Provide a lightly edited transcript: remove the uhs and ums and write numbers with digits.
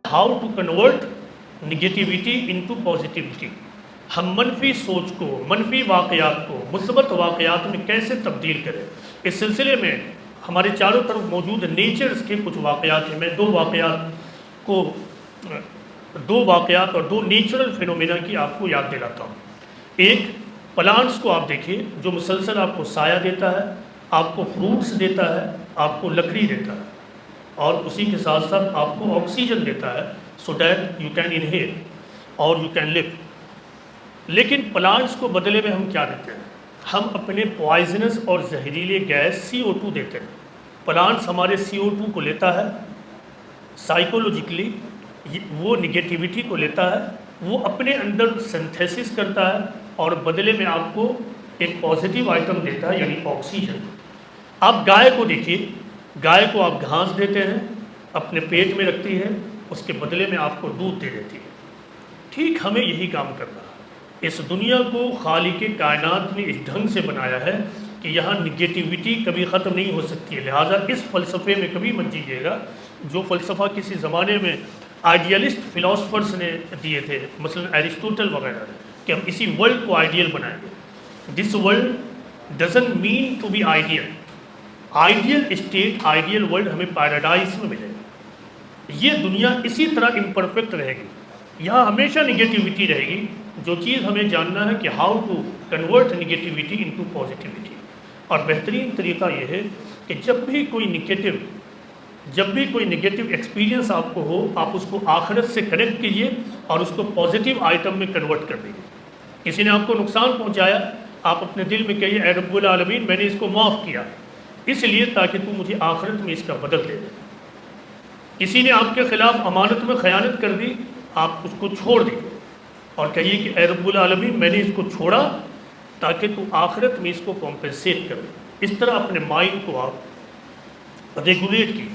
How to convert negativity into positivity. हम मनफी सोच को, मनफी वाक़यात को मुस्बत वाक़यात में कैसे तब्दील करें। इस सिलसिले में हमारे चारों तरफ मौजूद नेचर्स के कुछ वाक़यात हैं। मैं दो वाक़यात और दो नेचुरल फिनोमेना की आपको याद दिलाता हूँ। एक, प्लांट्स को आप देखिए जो मुसलसल आपको साया देता है, आपको फ्रूट्स देता है, आपको लकड़ी देता है, और उसी के साथ साथ आपको ऑक्सीजन देता है so that you can inhale और यू कैन लिव। लेकिन प्लांट्स को बदले में हम क्या देते हैं? हम अपने पॉइजनस और जहरीले गैस CO2 देते हैं। प्लांट्स हमारे CO2 को लेता है, साइकोलॉजिकली वो निगेटिविटी को लेता है, वो अपने अंदर सिंथेसिस करता है और बदले में आपको एक पॉजिटिव आइटम देता है, यानी ऑक्सीजन। आप गाय को देखिए, गाय को आप घास देते हैं, अपने पेट में रखती है, उसके बदले में आपको दूध दे देती है। ठीक हमें यही काम करना है। इस दुनिया को खालिक कायनात ने इस ढंग से बनाया है कि यहाँ निगेटिविटी कभी ख़त्म नहीं हो सकती है। लिहाजा इस फ़लसफ़े में कभी मत जीजिएगा जो फ़लसफ़ा किसी ज़माने में आइडियलिस्ट फ़िलासफ़र्स ने दिए थे, मसलन एरिस्टोटल वगैरह ने, कि हम इसी वर्ल्ड को आइडियल बनाएंगे। This world doesn't mean to be ideal. Ideal state, ideal world हमें पैराडाइज में मिलेगा। ये दुनिया इसी तरह इम्परफेक्ट रहेगी, यहाँ हमेशा निगेटिविटी रहेगी। जो चीज़ हमें जानना है कि how to convert negativity into positivity. और बेहतरीन तरीका यह है कि जब भी कोई निगेटिव एक्सपीरियंस आपको हो, आप उसको आखिरत से कनेक्ट कीजिए और उसको पॉजिटिव आइटम में कन्वर्ट कर दीजिए। किसी ने आपको नुकसान पहुंचाया, आप अपने दिल में कहिए, ऐ रब्बुल आलमीन मैंने इसको माफ़ किया इसलिए ताकि तू मुझे आखिरत में इसका बदल दे दे। किसी ने आपके ख़िलाफ़ अमानत में ख़यानत कर दी, आप उसको छोड़ दीजिए और कहिए कि ऐ रब्बुल आलमीन मैंने इसको छोड़ा ताकि तू आखिरत में इसको कॉम्पेंसेट करे। इस तरह अपने माइंड को आप रेगुलेट कीजिए।